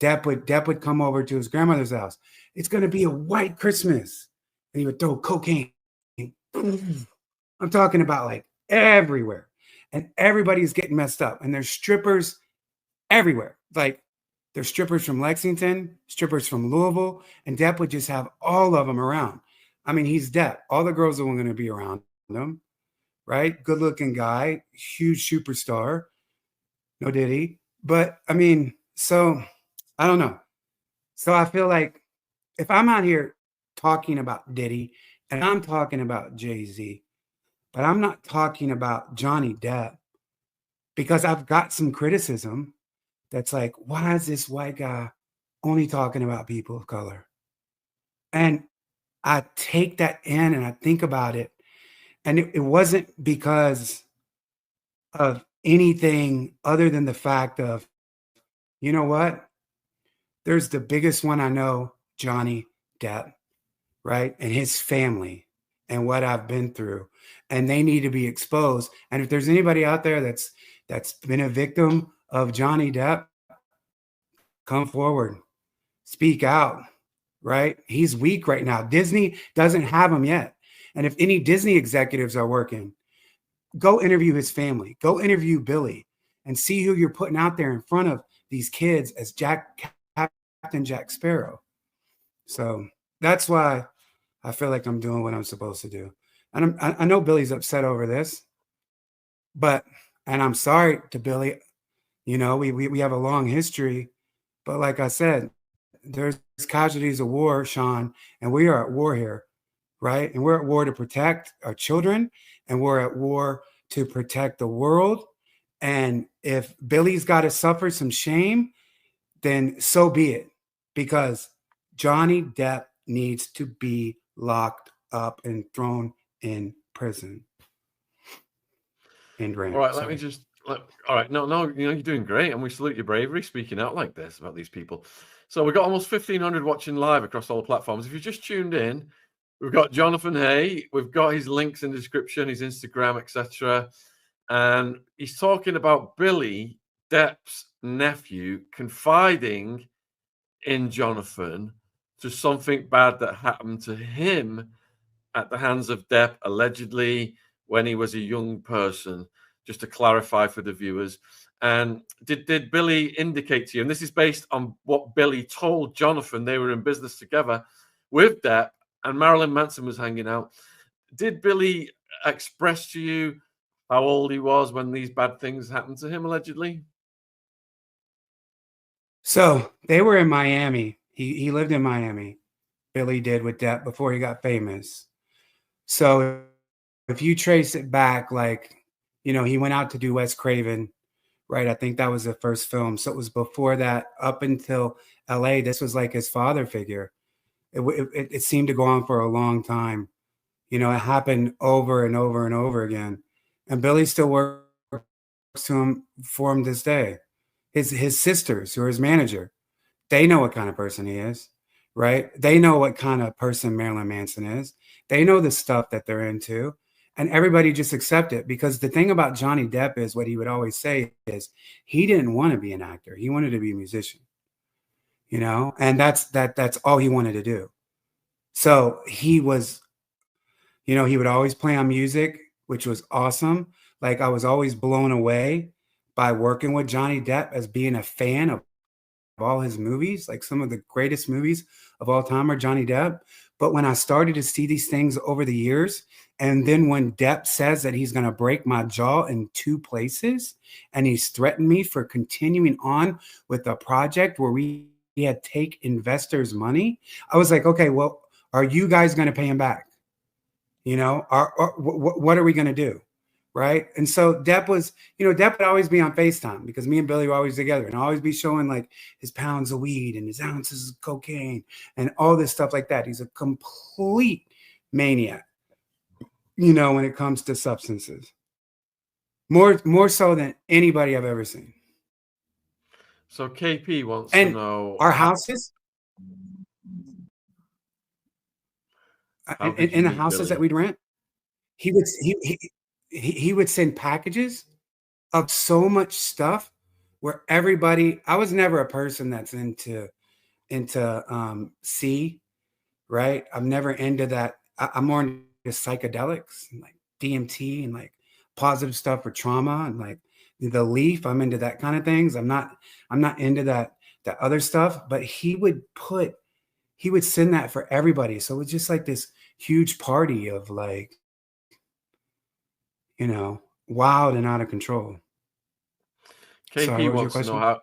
Depp would come over to his grandmother's house. It's going to be a white Christmas. And he would throw cocaine. I'm talking about like everywhere. And everybody's getting messed up. And there's strippers everywhere. Like there's strippers from Lexington, strippers from Louisville, and Depp would just have all of them around. I mean, he's Depp. All the girls are going to be around him, right? Good looking guy, huge superstar. No Diddy. But I mean, so I don't know. So I feel like if I'm out here talking about Diddy and I'm talking about Jay Z, but I'm not talking about Johnny Depp because I've got some criticism that's like, why is this white guy only talking about people of color? And I take that in and I think about it. And it wasn't because of anything other than the fact of, you know what? There's the biggest one I know, Johnny Depp, right? And his family and what I've been through. And they need to be exposed. And if there's anybody out there that's been a victim of Johnny Depp, come forward, speak out, right? He's weak right now. Disney doesn't have him yet. And if any Disney executives are working, go interview his family, go interview Billy and see who you're putting out there in front of these kids as Captain Jack Sparrow. So that's why I feel like I'm doing what I'm supposed to do. And I know Billy's upset over this, and I'm sorry to Billy. You know, we have a long history, but like I said, there's casualties of war, Sean, and we are at war here, right? And we're at war to protect our children, and we're at war to protect the world. And if Billy's got to suffer some shame, then so be it, because Johnny Depp needs to be locked up and thrown in prison. And all right, let me just. All right, no, you're doing great, and we salute your bravery speaking out like this about these people. So we've got almost 1,500 watching live across all the platforms. If you just tuned in, we've got Jonathan Hay. We've got his links in the description, his Instagram, etc. And he's talking about Billy Depp's nephew confiding in Jonathan to something bad that happened to him at the hands of Depp, allegedly, when he was a young person, just to clarify for the viewers. And did Billy indicate to you, and this is based on what Billy told Jonathan, they were in business together with Depp, and Marilyn Manson was hanging out. Did Billy express to you how old he was when these bad things happened to him, allegedly? So they were in Miami. He lived in Miami. Billy did with Depp before he got famous. So if you trace it back, like, you know, he went out to do Wes Craven, right? I think that was the first film. So it was before that, up until LA. This was like his father figure. It seemed to go on for a long time. You know, it happened over and over and over again. And Billy still works for him this day. His sisters, who are his manager, they know what kind of person he is, right? They know what kind of person Marilyn Manson is. They know the stuff that they're into. And everybody just accept it, because the thing about Johnny Depp is, what he would always say is, he didn't want to be an actor. He wanted to be a musician, you know, and that's all he wanted to do. So he was, you know, he would always play on music, which was awesome. Like, I was always blown away by working with Johnny Depp, as being a fan of all his movies. Like, some of the greatest movies of all time are Johnny Depp. But when I started to see these things over the years, and then when Depp says that he's going to break my jaw in 2 places, and he's threatened me for continuing on with a project where we had take investors' money, I was like, okay, well, are you guys going to pay him back? You know, what are we going to do? Right. And so Depp was, you know, Depp would always be on FaceTime, because me and Billy were always together, and always be showing like his pounds of weed and his ounces of cocaine and all this stuff like that. He's a complete maniac, you know, when it comes to substances. More so than anybody I've ever seen. So KP wants to know our houses. In the houses Billy that we'd rent, he would send packages of so much stuff where everybody, I was never a person that's into C, right? I'm never into that. I'm more into psychedelics and like DMT and like positive stuff for trauma and like the leaf. I'm into that kind of things. I'm not into that other stuff. But he would send that for everybody. So it was just like this huge party of like, wild and out of control. Sorry, KP what was your wants to know question? how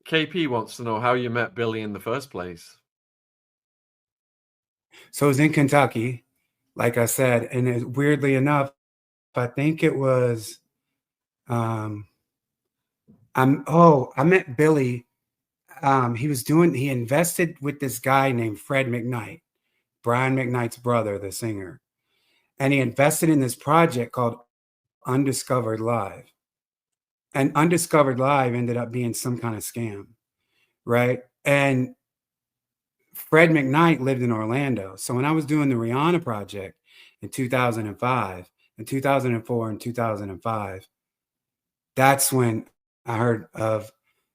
KP wants to know how you met Billy in the first place. So it was in Kentucky, like I said, and weirdly enough, I think it was I met Billy. He invested with this guy named Fred McKnight, Brian McKnight's brother, the singer. And he invested in this project called Undiscovered Live. And Undiscovered Live ended up being some kind of scam, right? And Fred McKnight lived in Orlando. So when I was doing the Rihanna project in 2005, in 2004 and 2005, that's when I heard of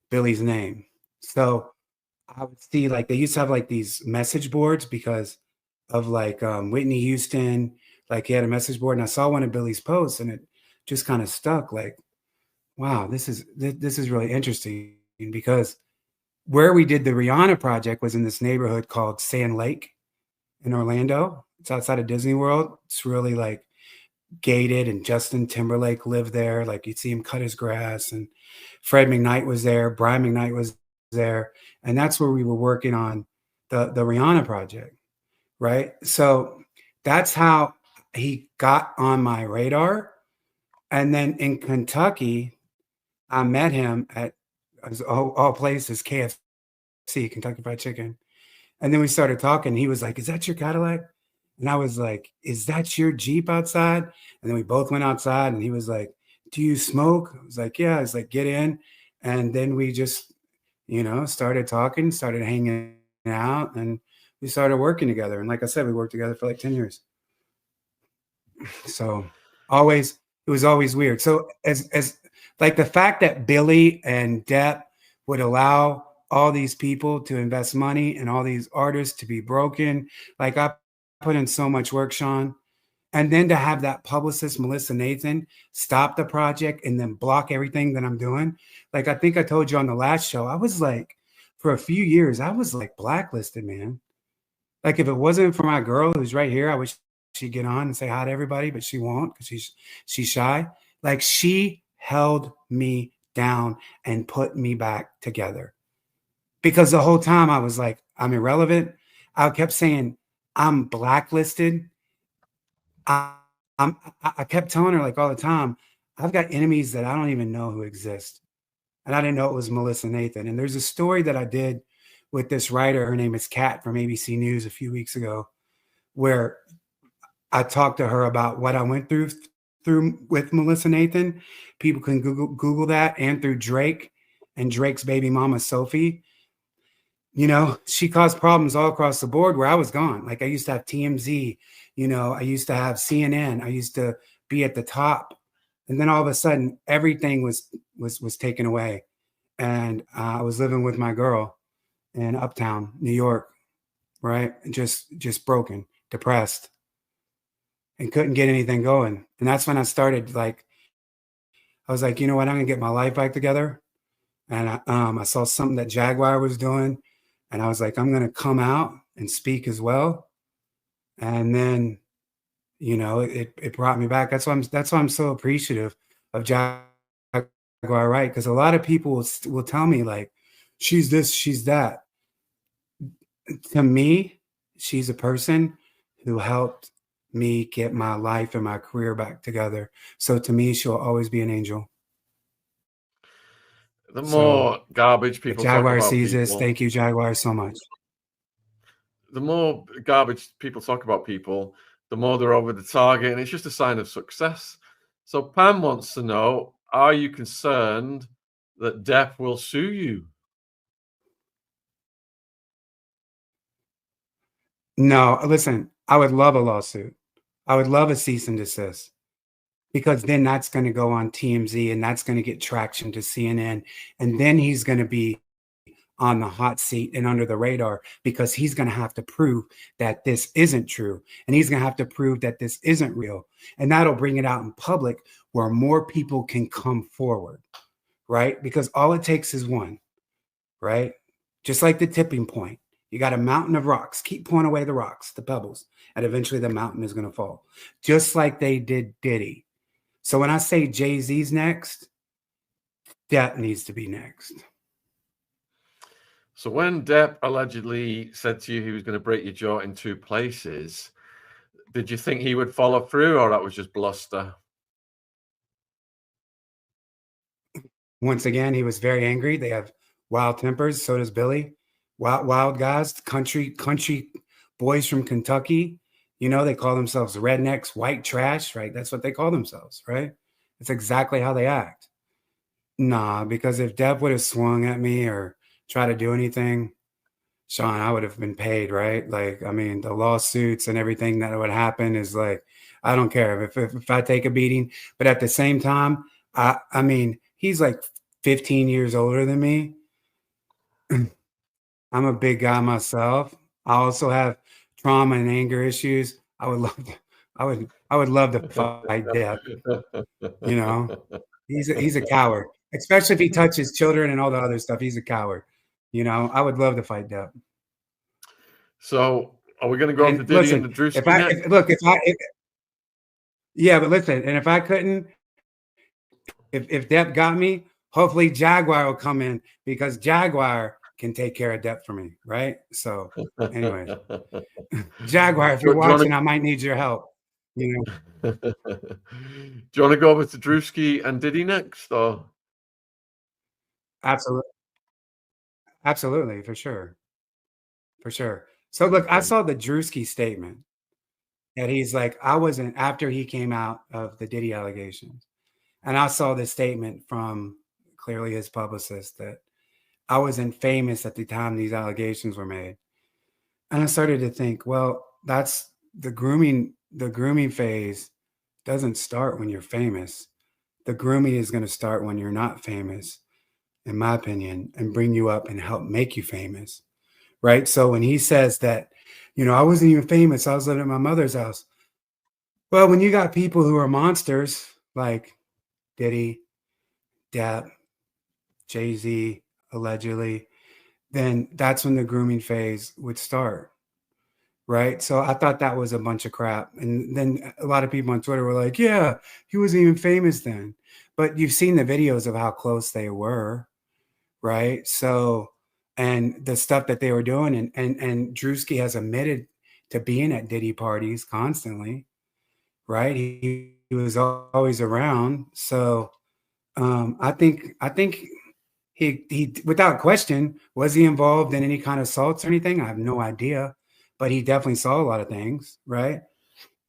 Billy's name. So I would see like they used to have like these message boards because of like Whitney Houston, like he had a message board, and I saw one of Billy's posts, and it just kind of stuck. Like, wow, this is really interesting because where we did the Rihanna project was in this neighborhood called Sand Lake in Orlando. It's outside of Disney World. It's really like gated, and Justin Timberlake lived there. Like you'd see him cut his grass, and Fred McKnight was there, Brian McKnight was there, and that's where we were working on the Rihanna project, right? So that's how he got on my radar. And then in Kentucky, I met him at all places, KFC, Kentucky Fried Chicken. And then we started talking. He was like, "Is that your Cadillac?" And I was like, "Is that your Jeep outside?" And then we both went outside, and he was like, "Do you smoke?" I was like, "Yeah." I was like, "Get in." And then we just, started talking, started hanging out, and we started working together. And like I said, we worked together for like 10 years. So it was always weird. So as like the fact that Billy and Depp would allow all these people to invest money and all these artists to be broken, like I put in so much work, Sean, and then to have that publicist Melissa Nathan stop the project and then block everything that I'm doing. Like I think I told you on the last show, I was like, for a few years, I was like blacklisted, man. Like if it wasn't for my girl who's right here, I wish she'd get on and say hi to everybody, but she won't because she's shy. Like she held me down and put me back together. Because the whole time I was like, I'm irrelevant. I kept saying, I'm blacklisted. I, I kept telling her like all the time, I've got enemies that I don't even know who exist. And I didn't know it was Melissa Nathan. And there's a story that I did with this writer. Her name is Kat from ABC News a few weeks ago, where I talked to her about what I went through with Melissa Nathan. People can Google that, and through Drake and Drake's baby mama Sophie. She caused problems all across the board where I was gone. Like I used to have TMZ, I used to have CNN, I used to be at the top, and then all of a sudden everything was taken away, and I was living with my girl in Uptown, New York, right? Just broken, depressed, and couldn't get anything going. And that's when I started like, I was like, you know what, I'm gonna get my life back together. And I saw something that Jaguar was doing, and I was like, I'm gonna come out and speak as well. And then, it brought me back. That's why I'm so appreciative of Jaguar Wright, because a lot of people will tell me like, she's this, she's that. To me, she's a person who helped me get my life and my career back together. So to me, she'll always be an angel. The So more garbage if people talk Jaguar about sees this, people, thank you, Jaguar, so much. the more garbage people talk about people, the more they're over the target, and it's just a sign of success. So Pam wants to know, are you concerned that Depp will sue you? No, listen, I would love a lawsuit. I would love a cease and desist, because then that's going to go on TMZ and that's going to get traction to CNN. And then he's going to be on the hot seat and under the radar because he's going to have to prove that this isn't true. And he's going to have to prove that this isn't real. And that'll bring it out in public where more people can come forward, right? Because all it takes is one, right? Just like the tipping point. You got a mountain of rocks. Keep pulling away the rocks, the pebbles, and eventually the mountain is going to fall. Just like they did Diddy. So when I say Jay Z's next, Depp needs to be next. So when Depp allegedly said to you he was going to break your jaw in 2 places, did you think he would follow through, or that was just bluster? Once again, he was very angry. They have wild tempers. So does Billy. Wild guys, country boys from Kentucky. You know, they call themselves rednecks, white trash, right? That's what they call themselves, right? It's exactly how they act. Nah, because if Depp would have swung at me or tried to do anything, Sean, I would have been paid, right? Like, I mean, the lawsuits and everything that would happen is like, I don't care if I take a beating. But at the same time, I mean, he's like 15 years older than me. I'm a big guy myself. I also have trauma and anger issues. I would love to fight Depp. You know, he's a coward, especially if he touches children and all the other stuff. He's a coward. You know, I would love to fight Depp. So are we going to go to Diddy and the Druski yeah, but listen, and if I couldn't, if Depp got me, hopefully Jaguar will come in because Jaguar can take care of Depp for me, right? So anyway, Jaguar, if you're watching, I might need your help. You know. Do you want to go over to Druski and Diddy next, or? Absolutely, for sure. So look, I saw the Druski statement that he's like, I wasn't after he came out of the Diddy allegations. And I saw this statement from clearly his publicist that I wasn't famous at the time these allegations were made. And I started to think, well, that's the grooming phase doesn't start when you're famous. The grooming is going to start when you're not famous, in my opinion, and bring you up and help make you famous. Right. So when he says that, you know, I wasn't even famous, I was living at my mother's house. Well, when you got people who are monsters like Diddy, Depp, Jay Z, allegedly, then that's when the grooming phase would start. Right. So I thought that was a bunch of crap. And then a lot of people on Twitter were like, yeah, he wasn't even famous then. But you've seen the videos of how close they were. Right. So, and the stuff that they were doing, and Druski has admitted to being at Diddy parties constantly. Right. He was always around. So I think he without question, was he involved in any kind of assaults or anything? I have no idea, but he definitely saw a lot of things, right?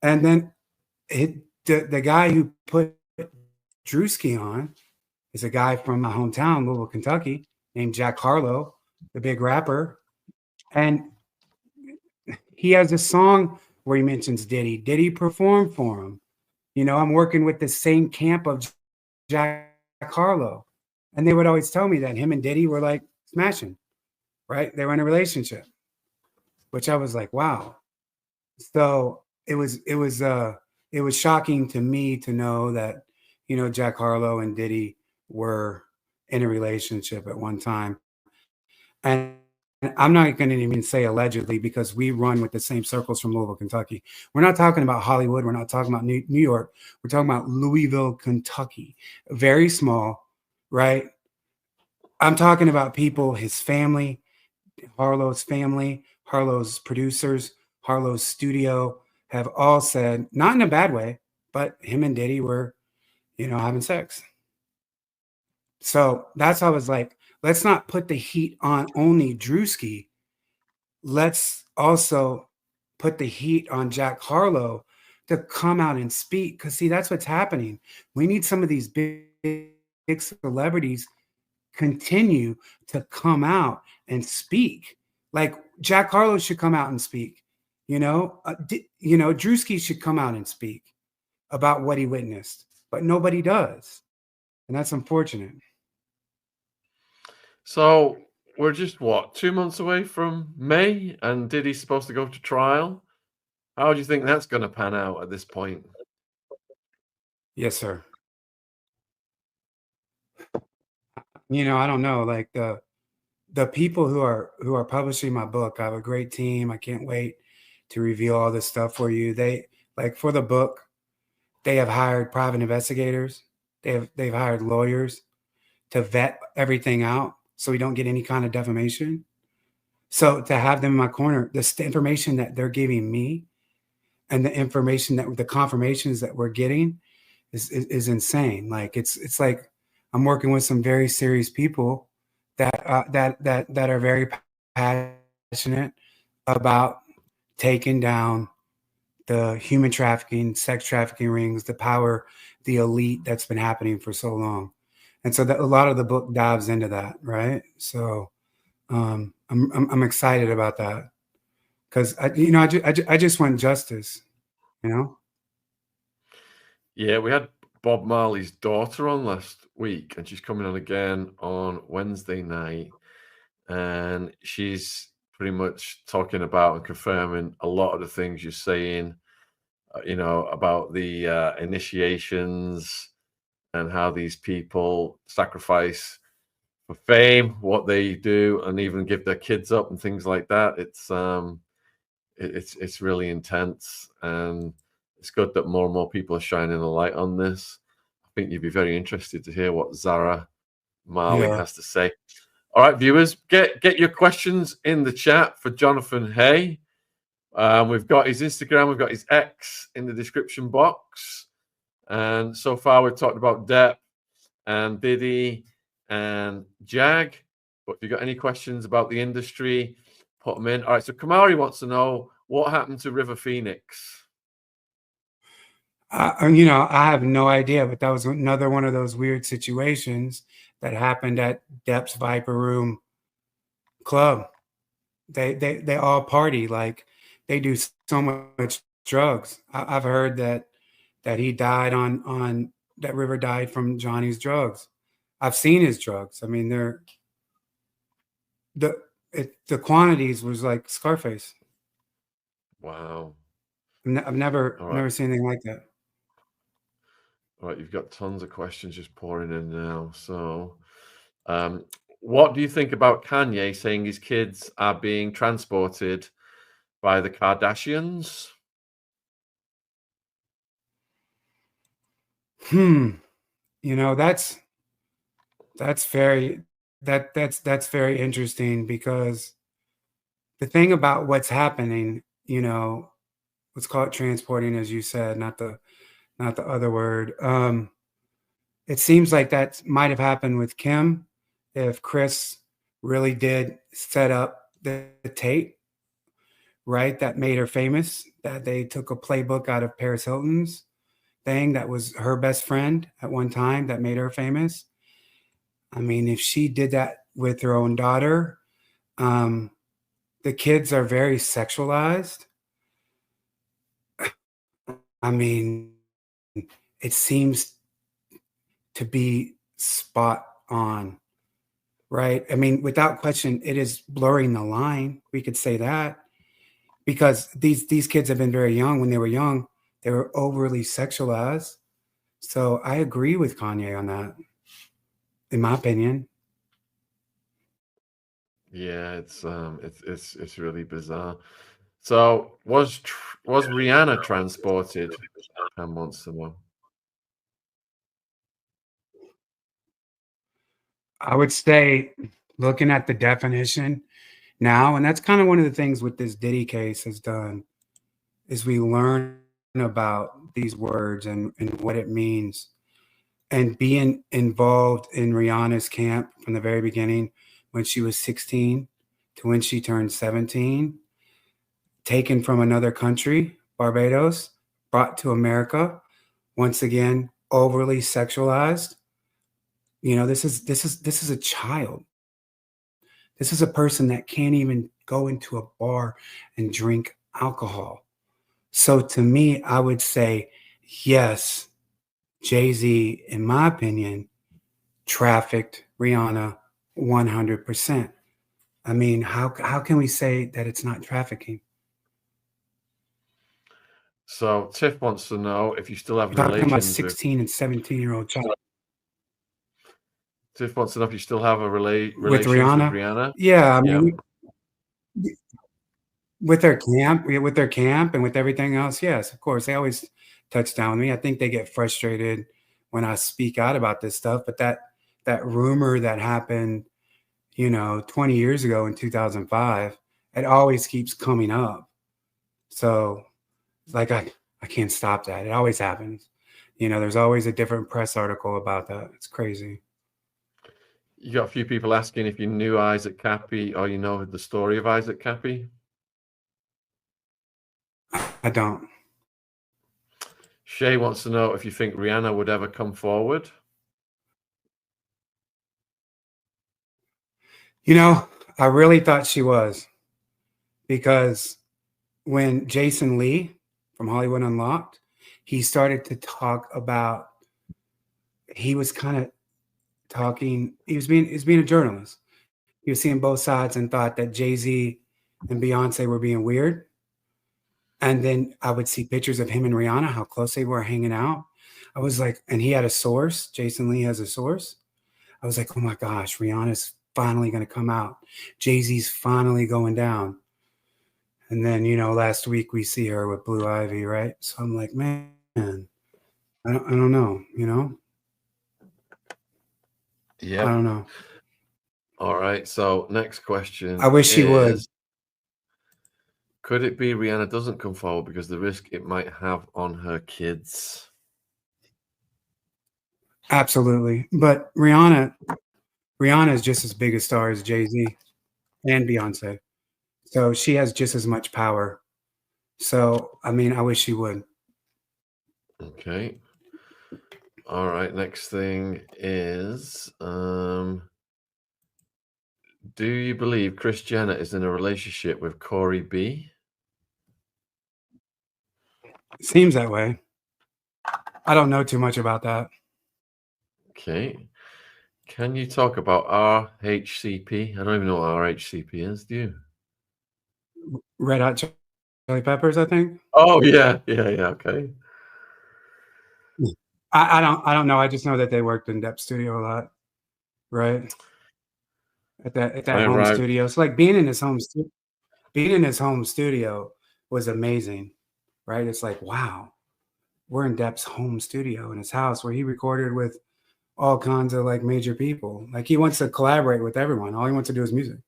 And then the guy who put Druski on is a guy from my hometown, Louisville, Kentucky, named Jack Harlow, the big rapper. And he has a song where he mentions Diddy. Diddy performed for him. You know, I'm working with the same camp of Jack Harlow. And they would always tell me that him and Diddy were like smashing, right? They were in a relationship, which I was like, wow. So it was shocking to me to know that, you know, Jack Harlow and Diddy were in a relationship at one time. And I'm not going to even say allegedly because we run with the same circles from Louisville, Kentucky. We're not talking about Hollywood. We're not talking about New York. We're talking about Louisville, Kentucky. Very small, right? I'm talking about people, his family, Harlow's family, Harlow's producers, Harlow's studio have all said, not in a bad way, but him and Diddy were, you know, having sex. So that's how I was like, let's not put the heat on only Druski. Let's also put the heat on Jack Harlow to come out and speak. Because, see, that's what's happening. We need some of these big celebrities continue to come out and speak. Like Jack Harlow should come out and speak. You know, Druski should come out and speak about what he witnessed. but nobody does. And that's unfortunate. So we're just what, 2 months away from May, and Diddy's supposed to go to trial. How do you think that's going to pan out at this point? Yes, sir. I don't know. Like the people who are publishing my book, I have a great team. I can't wait to reveal all this stuff for you. They like for the book, they have hired private investigators. They've hired lawyers to vet everything out so we don't get any kind of defamation. So to have them in my corner, the information that they're giving me and the information that the confirmations that we're getting is insane. Like it's like I'm working with some very serious people that are very passionate about taking down the human trafficking, sex trafficking rings, the power, the elite that's been happening for so long. And so that a lot of the book dives into that, right? So I'm excited about that because I just want justice, you know. Yeah, we had Bob Marley's daughter on last week, and she's coming on again on Wednesday night, and she's pretty much talking about and confirming a lot of the things you're saying, about the initiations and how these people sacrifice for fame, what they do, and even give their kids up and things like that. It's really intense, and it's good that more and more people are shining a light on this. I think you'd be very interested to hear what Zara Marley Yeah. has to say. All right, viewers, get your questions in the chat for Jonathan Hay. We've got his Instagram, we've got his X in the description box. And so far, we've talked about Depp and Diddy and Jag. But if you've got any questions about the industry, put them in. All right, so Kamari wants to know what happened to River Phoenix. I have no idea, but that was another one of those weird situations that happened at Depp's Viper Room Club. They all party, like they do so much drugs. I've heard that he died on that River died from Johnny's drugs. I've seen his drugs. I mean, the quantities was like Scarface. Wow. I've never seen anything like that. All right, you've got tons of questions just pouring in now. So, what do you think about Kanye saying his kids are being transported by the Kardashians? That's very interesting because the thing about what's happening, let's call it transporting, as you said, not the other word. It seems like that might have happened with Kim if Chris really did set up the tape, right? That made her famous, that they took a playbook out of Paris Hilton's thing that was her best friend at one time that made her famous. I mean, if she did that with her own daughter, the kids are very sexualized. I mean, it seems to be spot on, right? I mean, without question, it is blurring the line. We could say that because these kids have been very young. When they were young, they were overly sexualized. So I agree with Kanye on that, in my opinion. Yeah, it's really bizarre. So was Rihanna transported? Pam wants to know. I would say, looking at the definition now, and that's kind of one of the things with this Diddy case has done, is we learn about these words and what it means. And being involved in Rihanna's camp from the very beginning, when she was 16 to when she turned 17, taken from another country, Barbados, brought to America, once again, overly sexualized. This is a child. This is a person that can't even go into a bar and drink alcohol. So to me, I would say, yes, Jay Z, in my opinion, trafficked Rihanna 100%. I mean, how can we say that it's not trafficking? So Tiff wants to know if you still have You're talking about a relations with 16 and 17-year-old child. Tiff wants to know if you still have a relations With Rihanna? with Rihanna. Yeah, I Yeah. mean, with their camp, and with everything else, yes, of course. They always touch down with me. I think they get frustrated when I speak out about this stuff, but that rumor that happened, 20 years ago in 2005, it always keeps coming up. So, like I can't stop that. It always happens. There's always a different press article about that. It's crazy. You got a few people asking if you knew Isaac Cappy or you know the story of Isaac Cappy. I don't. Shay wants to know if you think Rihanna would ever come forward. I really thought she was, because when Jason Lee from Hollywood Unlocked, he started to talk about, he was kind of talking, he was being a journalist. He was seeing both sides and thought that Jay Z and Beyonce were being weird. And then I would see pictures of him and Rihanna, how close they were hanging out. I was like, and he had a source. Jason Lee has a source. I was like, oh my gosh, Rihanna's finally going to come out. Jay Z's finally going down. And then, last week we see her with Blue Ivy, right? So I'm like, man, I don't know, Yeah. I don't know. All right. So next question. I wish she would. Could it be Rihanna doesn't come forward because the risk it might have on her kids? Absolutely. But Rihanna is just as big a star as Jay Z and Beyonce. So she has just as much power. So, I mean, I wish she would. Okay. All right. Next thing is, do you believe Kris Jenner is in a relationship with Corey B? Seems that way. I don't know too much about that. Okay. Can you talk about RHCP? I don't even know what RHCP is. Do you? Red Hot Chili Peppers, I think. Oh yeah. Okay. I don't know. I just know that they worked in Depp studio a lot, right? At that home studio. It's like being in his home studio was amazing, right? It's like, wow, we're in Depp's home studio in his house where he recorded with all kinds of like major people. Like he wants to collaborate with everyone. All he wants to do is music.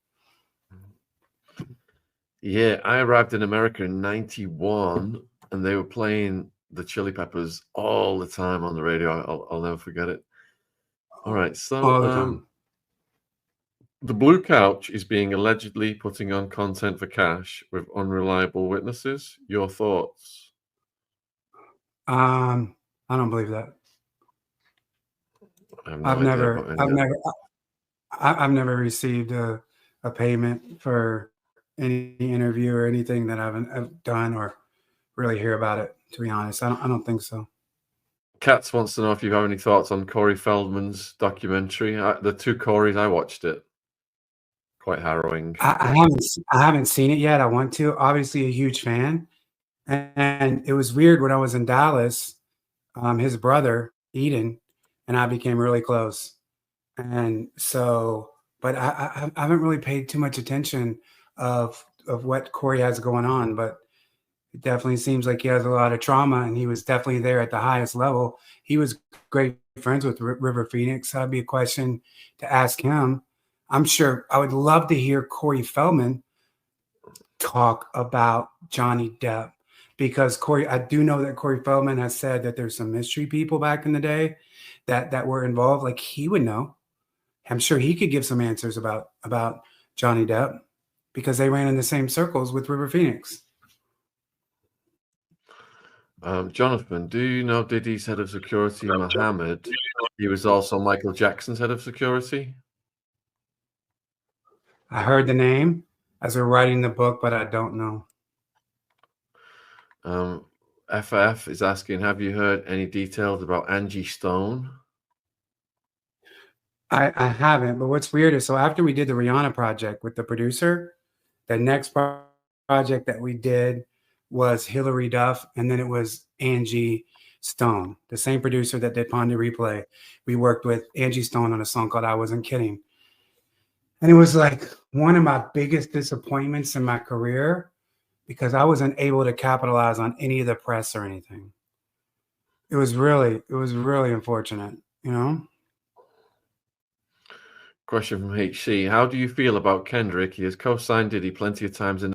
Yeah, I arrived in America in '91, and they were playing the Chili Peppers all the time on the radio. I'll never forget it. All right, so All the time. The Blue Couch is being allegedly putting on content for cash with unreliable witnesses. Your thoughts? I don't believe that. I have no idea. I've never received a payment for any interview or anything that I've done or really hear about it. To be honest, I don't think so. Katz wants to know if you have any thoughts on Corey Feldman's documentary. The two Coreys, I watched it. Quite harrowing. I haven't seen it yet. I want to. Obviously, a huge fan, and it was weird when I was in Dallas. His brother Eden and I became really close, and so. But I haven't really paid too much attention of what Corey has going on. But it definitely seems like he has a lot of trauma, and he was definitely there at the highest level. He was great friends with River Phoenix. That'd be a question to ask him. I'm sure I would love to hear Corey Feldman talk about Johnny Depp, because I do know that Corey Feldman has said that there's some mystery people back in the day that were involved. Like he would know. I'm sure he could give some answers about Johnny Depp because they ran in the same circles with River Phoenix. Jonathan, do you know Diddy's head of security, Mohammed? He was also Michael Jackson's head of security. I heard the name as we're writing the book, but I don't know. FF is asking, have you heard any details about Angie Stone? I haven't, but what's weird is, so after we did the Rihanna project with the producer, the next project that we did was Hillary Duff, and then it was Angie Stone, the same producer that did Pond to Replay. We worked with Angie Stone on a song called I Wasn't Kidding. And it was like one of my biggest disappointments in my career because I wasn't able to capitalize on any of the press or anything. It was really unfortunate, you know? Question from HC. How do you feel about Kendrick? He has co-signed Diddy plenty of times in